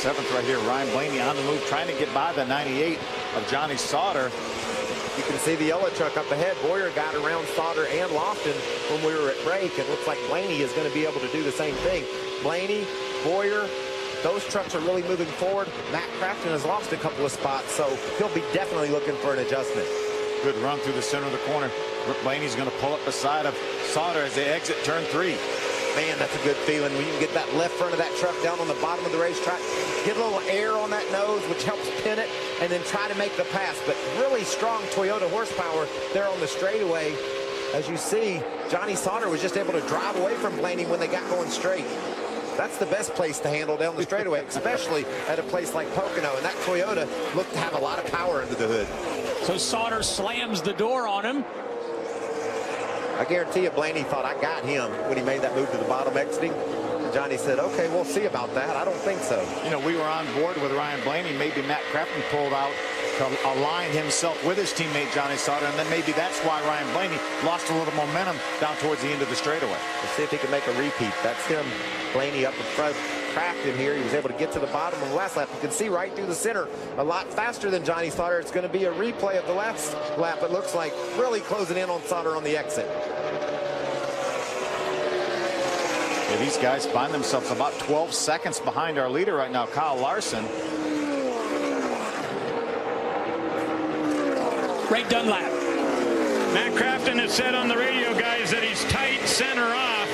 7th right here. Ryan Blaney on the move, trying to get by the 98 of Johnny Sauter. You can see the yellow truck up ahead. Boyer got around Sauter and Lofton when we were at break. It looks like Blaney is going to be able to do the same thing. Blaney, Boyer, those trucks are really moving forward. Matt Crafton has lost a couple of spots, so he'll be definitely looking for an adjustment. Good run through the center of the corner. Blaney's going to pull up beside of Sauter as they exit turn 3. Man, that's a good feeling when you can get that left front of that truck down on the bottom of the racetrack, get a little air on that nose, which helps pin it, and then try to make the pass. But really strong Toyota horsepower there on the straightaway. As you see, Johnny Sauter was just able to drive away from Blaney when they got going straight. That's the best place to handle down the straightaway, especially at a place like Pocono. And that Toyota looked to have a lot of power under the hood. So Sauter slams the door on him. I guarantee you Blaney thought I got him when he made that move to the bottom exiting. Johnny said, okay, we'll see about that. I don't think so. You know, we were on board with Ryan Blaney. Maybe Matt Crafton pulled out to align himself with his teammate Johnny Sauter, and then maybe that's why Ryan Blaney lost a little momentum down towards the end of the straightaway. Let's see if he can make a repeat. That's him, Blaney up in front. Crafton here. He was able to get to the bottom of the last lap. You can see right through the center a lot faster than Johnny Sauter. It's going to be a replay of the last lap. It looks like really closing in on Sauter on the exit. Yeah, these guys find themselves about 12 seconds behind our leader right now, Kyle Larson. Ray Dunlap. Matt Crafton has said on the radio, guys, that he's tight center off.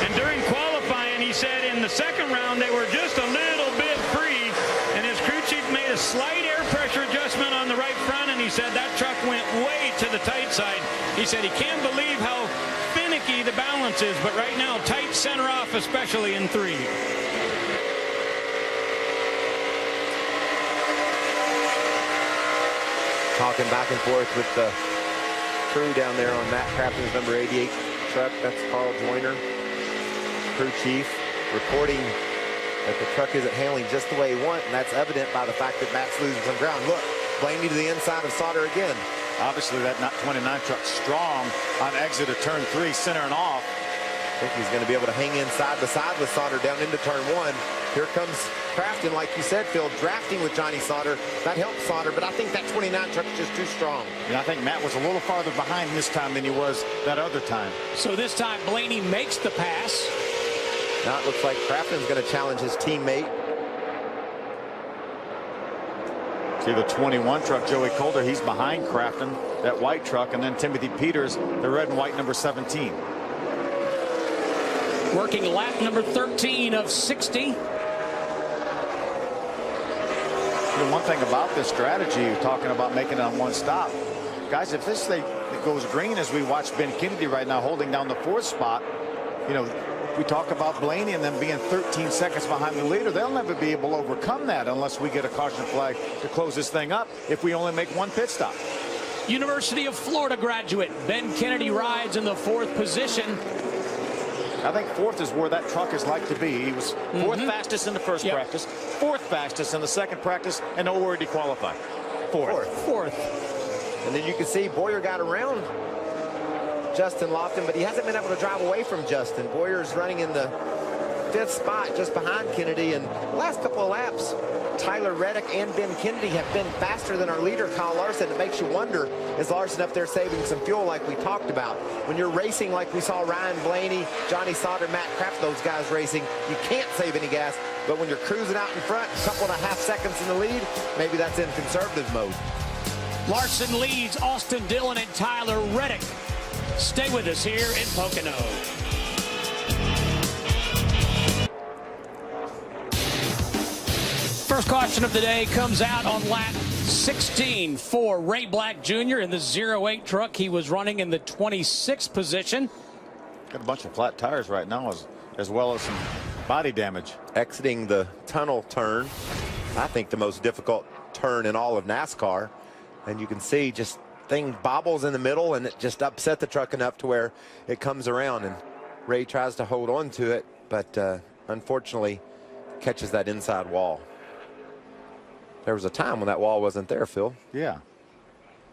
And during qualifying, he said in the second round they were just a little bit free. And his crew chief made a slight air pressure adjustment on the right front, and he said that truck went way to the tight side. He said he can't believe how finicky the balance is, but right now, tight center off, especially in 3. Talking back and forth with the crew down there on Matt Crafton's number 88 truck. That's Carl Joyner, crew chief, reporting that the truck isn't handling just the way he wants, and that's evident by the fact that Matt's losing some ground. Look, Blaney to the inside of Sauter again. Obviously, that 29 truck strong on exit of turn 3, center and off. I think he's going to be able to hang inside the side with Sauter down into turn 1. Here comes Crafton, like you said, Phil, drafting with Johnny Sauter. That helps Sauter, but I think that 29 truck is just too strong. Yeah, I think Matt was a little farther behind this time than he was that other time. So this time Blaney makes the pass. Now it looks like Crafton's going to challenge his teammate. See the 21 truck, Joey Coulter, he's behind Crafton, that white truck, and then Timothy Peters, the red and white number 17. Working lap number 13 of 60. You know, one thing about this strategy, you're talking about making it on one stop. Guys, if this thing goes green as we watch Ben Kennedy right now holding down the 4th spot, you know, we talk about Blaney and them being 13 seconds behind the leader. They'll never be able to overcome that unless we get a caution flag to close this thing up if we only make one pit stop. University of Florida graduate Ben Kennedy rides in the 4th position. I think 4th is where that truck is like to be. He was 4th fastest in the first practice, 4th fastest in the second practice, and nowhere did he qualify. 4th. And then you can see Boyer got around Justin Lofton, but he hasn't been able to drive away from Justin. Boyer's running in the 5th spot just behind Kennedy, and the last couple of laps Tyler Reddick and Ben Kennedy have been faster than our leader Kyle Larson. It makes you wonder, is Larson up there saving some fuel like we talked about? When you're racing like we saw Ryan Blaney, Johnny Sauter, Matt Crafton, those guys racing, you can't save any gas. But when you're cruising out in front, a couple and a half seconds in the lead, maybe that's in conservative mode. Larson leads Austin Dillon and Tyler Reddick. Stay with us here in Pocono. First caution of the day comes out on lap 16 for Ray Black Jr. in the 08 truck. He was running in the 26th position. Got a bunch of flat tires right now as well as some body damage. Exiting the tunnel turn, I think the most difficult turn in all of NASCAR. And you can see just thing bobbles in the middle, and it just upset the truck enough to where it comes around, and Ray tries to hold on to it, but unfortunately catches that inside wall. There was a time when that wall wasn't there, Phil. Yeah.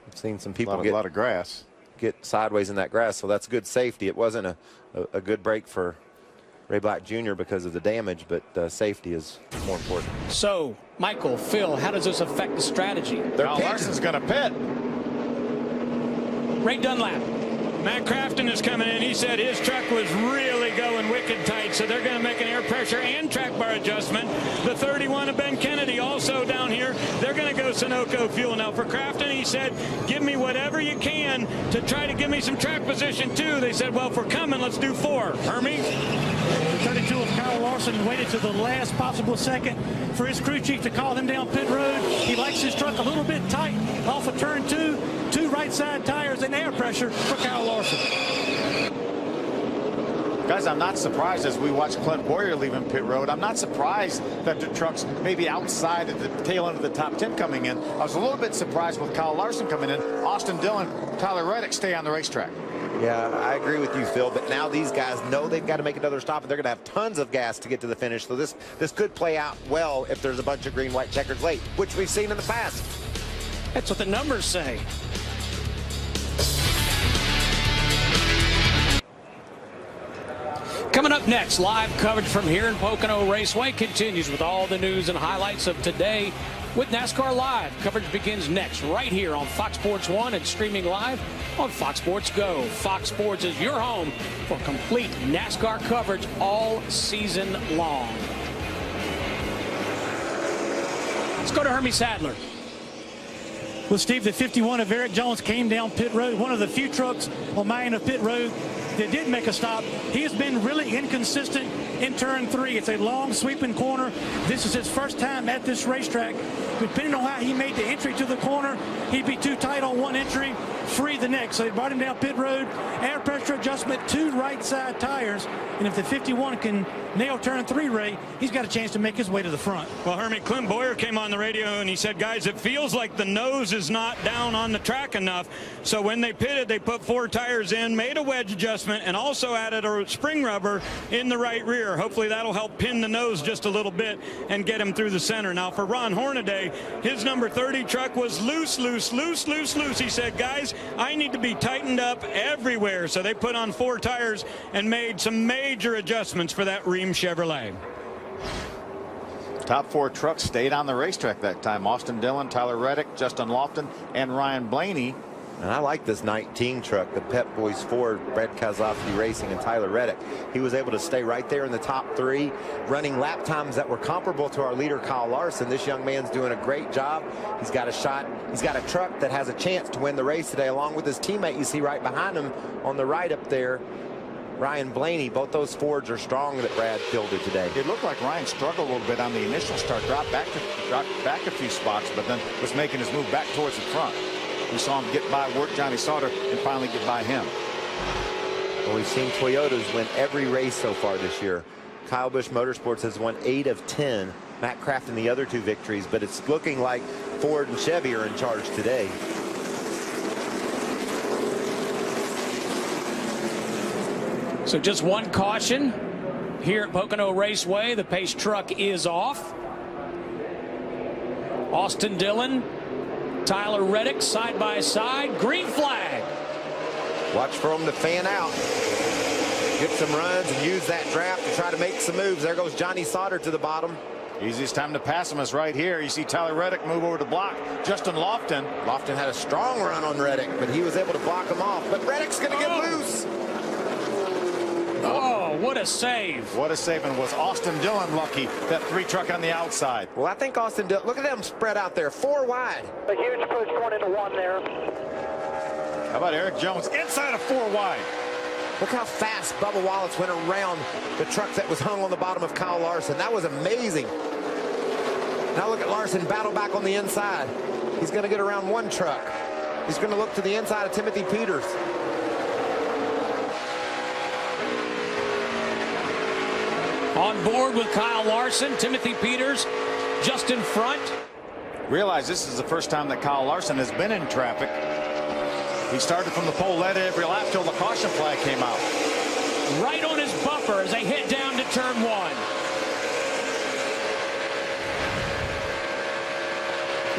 I've seen some people a lot of grass. Get sideways in that grass, so that's good safety. It wasn't a good break for Ray Black Jr. because of the damage, but safety is more important. So, Michael, Phil, how does this affect the strategy? Kyle Larson's going to pit. Ray Dunlap. Matt Crafton is coming in. He said his truck was really going wicked tight, so they're going to make an air pressure and track bar adjustment. The 31 of Ben Kennedy also down here. They're going to go Sunoco fuel. Now for Crafton, he said, give me whatever you can to try to give me some track position too. They said, well, if we're coming, let's do 4. Hermie? The 32 of Kyle Larson waited to the last possible second for his crew chief to call him down pit road. He likes his truck a little bit tight off of turn 2. 2 right side tires and air pressure for Kyle Larson. Guys, I'm not surprised as we watch Clint Boyer leaving pit road. I'm not surprised that the truck's maybe outside at the tail end of the top 10 coming in. I was a little bit surprised with Kyle Larson coming in. Austin Dillon, Tyler Reddick stay on the racetrack. Yeah, I agree with you, Phil, but now these guys know they've got to make another stop, and they're going to have tons of gas to get to the finish. So this could play out well if there's a bunch of green-white checkers late, which we've seen in the past. That's what the numbers say. Coming up next, live coverage from here in Pocono Raceway continues with all the news and highlights of today with NASCAR Live. Coverage begins next right here on Fox Sports 1 and streaming live on Fox Sports Go. Fox Sports is your home for complete NASCAR coverage all season long. Let's go to Hermie Sadler. Well, Steve, the 51 of Eric Jones came down pit road, one of the few trucks on my end of pit road that did make a stop. He has been really inconsistent in turn 3. It's a long sweeping corner. This is his first time at this racetrack. Depending on how he made the entry to the corner, he'd be too tight on one entry, free the next. So they brought him down pit road, air pressure adjustment, 2 right side tires. And if the 51 can nail turn 3, Ray, he's got a chance to make his way to the front. Well, Hermie, Clint Boyer came on the radio and he said, guys, it feels like the nose is not down on the track enough. So when they pitted, they put 4 tires in, made a wedge adjustment, and also added a spring rubber in the right rear. Hopefully that'll help pin the nose just a little bit and get him through the center. Now for Ron Hornaday, his number 30 truck was loose. He said, guys, I need to be tightened up everywhere. So they put on 4 tires and made some major adjustments for that Ream Chevrolet. Top 4 trucks stayed on the racetrack that time. Austin Dillon, Tyler Reddick, Justin Lofton, and Ryan Blaney. And I like this 19 truck, the Pep Boys Ford, Brad Kozlowski Racing, and Tyler Reddick. He was able to stay right there in the top 3, running lap times that were comparable to our leader, Kyle Larson. This young man's doing a great job. He's got a shot. He's got a truck that has a chance to win the race today, along with his teammate you see right behind him on the right up there, Ryan Blaney. Both those Fords are strong that Brad fielded today. It looked like Ryan struggled a little bit on the initial start, dropped back a few spots, but then was making his move back towards the front. We saw him get by, work Johnny Sauter, and finally get by him. Well, we've seen Toyotas win every race so far this year. Kyle Busch Motorsports has won 8 of 10. Matt Crafton the other 2 victories, but it's looking like Ford and Chevy are in charge today. So just one caution here at Pocono Raceway. The pace truck is off. Austin Dillon, Tyler Reddick side by side. Green flag. Watch for them to fan out. Get some runs and use that draft to try to make some moves. There goes Johnny Sauter to the bottom. Easiest time to pass him is right here. You see Tyler Reddick move over to block Justin Lofton. Lofton had a strong run on Reddick, but he was able to block him off. But Reddick's going to get loose. Oh, what a save. What a save, and was Austin Dillon lucky, that 3 truck on the outside. Well, I think Austin Dillon, look at them spread out there, 4 wide. A huge push going into 1 there. How about Eric Jones inside of 4 wide? Look how fast Bubba Wallace went around the truck that was hung on the bottom of Kyle Larson. That was amazing. Now look at Larson battle back on the inside. He's going to get around 1 truck. He's going to look to the inside of Timothy Peters. On board with Kyle Larson, Timothy Peters just in front. Realize this is the first time that Kyle Larson has been in traffic. He started from the pole, led every lap till the caution flag came out. Right on his bumper as they hit down to turn 1.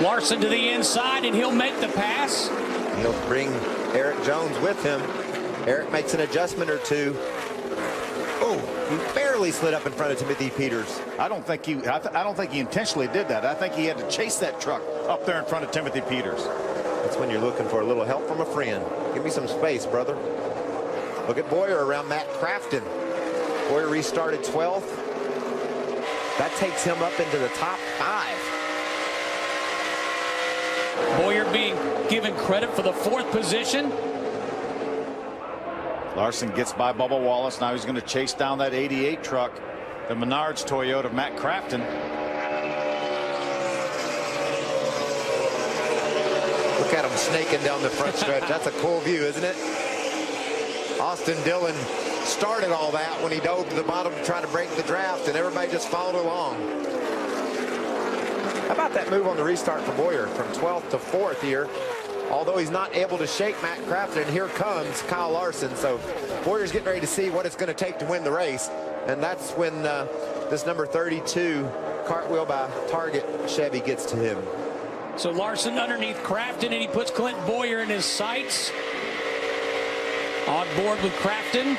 Larson to the inside, and he'll make the pass. He'll bring Eric Jones with him. Eric makes an adjustment or 2. Oh, he barely really slid up in front of Timothy Peters. I don't think he intentionally did that. I think he had to chase that truck up there in front of Timothy Peters. That's when you're looking for a little help from a friend. Give me some space, brother. Look at Boyer around Matt Crafton. Boyer restarted 12th. That takes him up into the top 5. Boyer being given credit for the 4th position. Larson gets by Bubba Wallace. Now he's going to chase down that 88 truck, the Menards Toyota of Matt Crafton. Look at him snaking down the front stretch. That's a cool view, isn't it? Austin Dillon started all that when he dove to the bottom to try to break the draft, and everybody just followed along. How about that move on the restart for Boyer from 12th to 4th here? Although he's not able to shake Matt Crafton, and here comes Kyle Larson. So Boyer's getting ready to see what it's going to take to win the race. And that's when this number 32 cartwheel by Target Chevy gets to him. So Larson underneath Crafton, and he puts Clint Boyer in his sights. On board with Crafton.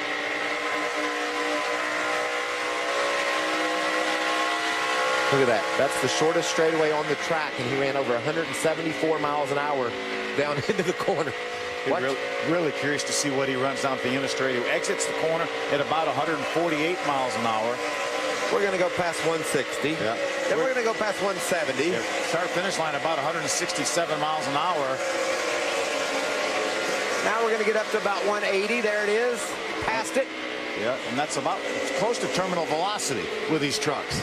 Look at that. That's the shortest straightaway on the track, and he ran over 174 miles an hour down into the corner. Really curious to see what he runs down at the inner straight. He exits the corner at about 148 miles an hour. We're going to go past 160. Yeah. Then we're going to go past 170. Yeah. Start finish line about 167 miles an hour. Now we're going to get up to about 180. There it is. Past it. Yeah, and that's about close to terminal velocity with these trucks.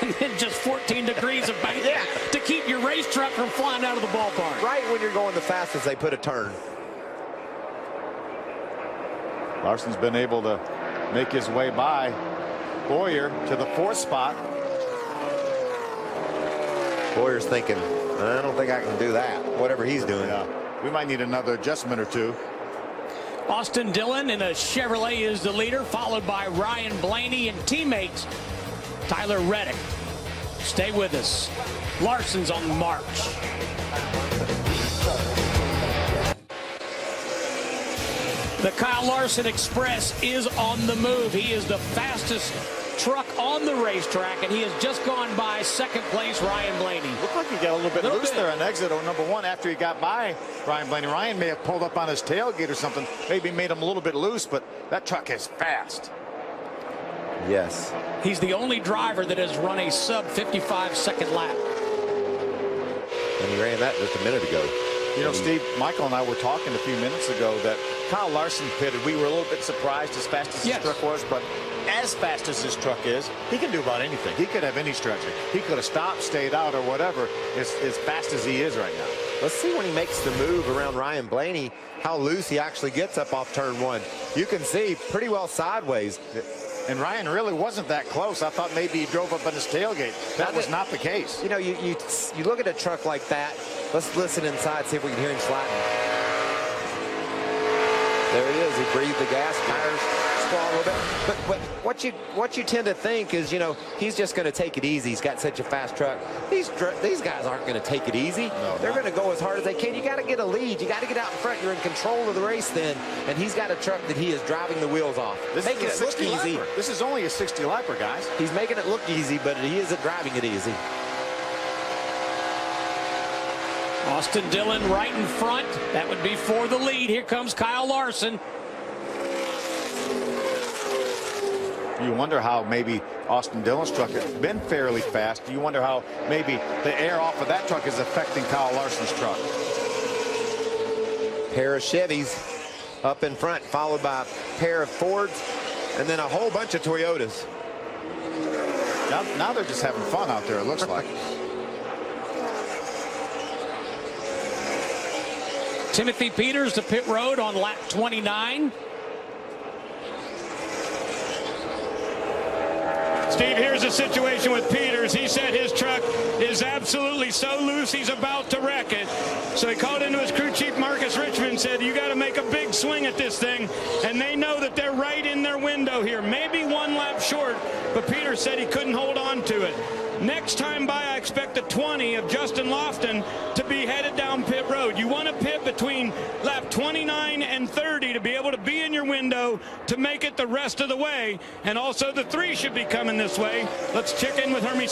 And then just 14 degrees of bank to keep your race truck from flying out of the ballpark. Right when you're going the fastest, they put a turn. Larson's been able to make his way by Boyer to the 4th spot. Boyer's thinking, I don't think I can do that, whatever he's doing. Yeah. We might need another adjustment or two. Austin Dillon in a Chevrolet is the leader, followed by Ryan Blaney and teammates Tyler Reddick. Stay with us. Larson's on the march. The Kyle Larson Express is on the move. He is the fastest truck on the racetrack, and he has just gone by 2nd place Ryan Blaney. Looked like he got a little bit loose there on exit on number 1 after he got by Ryan Blaney. Ryan may have pulled up on his tailgate or something, maybe made him a little bit loose, but that truck is fast. Yes. He's the only driver that has run a sub 55-second lap. And he ran that just a minute ago. You know, Steve, Michael and I were talking a few minutes ago that Kyle Larson pitted. We were a little bit surprised as fast as his truck was, but as fast as his truck is, he can do about anything. He could have any stretcher. He could have stopped, stayed out, or whatever, as fast as he is right now. Let's see when he makes the move around Ryan Blaney, how loose he actually gets up off turn 1. You can see pretty well sideways. And Ryan really wasn't that close. I thought maybe he drove up on his tailgate. That was not the case. You know, you look at a truck like that. Let's listen inside, see if we can hear him sliding. There he is. He breathed the gas, tires squall a little bit. But what you tend to think is, you know, he's just going to take it easy. He's got such a fast truck. These guys aren't going to take it easy. No, they're going to go as hard as they can. You got to get a lead. You got to get out in front. You're in control of the race then. And he's got a truck that he is driving the wheels off. Making it look easy. This is only a 60 lapper, guys. He's making it look easy, but he isn't driving it easy. Austin Dillon right in front. That would be for the lead. Here comes Kyle Larson. You wonder how maybe Austin Dillon's truck has been fairly fast. You wonder how maybe the air off of that truck is affecting Kyle Larson's truck. Pair of Chevys up in front, followed by a pair of Fords, and then a whole bunch of Toyotas. Now they're just having fun out there, it looks like. Timothy Peters to pit road on lap 29. Steve, here's a situation with Peters. He said his truck is absolutely so loose he's about to wreck it. So he called into his crew chief, Marcus Richmond, and said, you got to make a big swing at this thing. And they know that they're right in their window here. Maybe 1 lap short, but Peters said he couldn't hold on to it. Next time by, I expect the 20 of Justin Lofton to be headed down pit road. You want to pit between lap 29 and 30 to be able to be in your window to make it the rest of the way. And also the 3 should be coming this way. Let's check in with Hermie.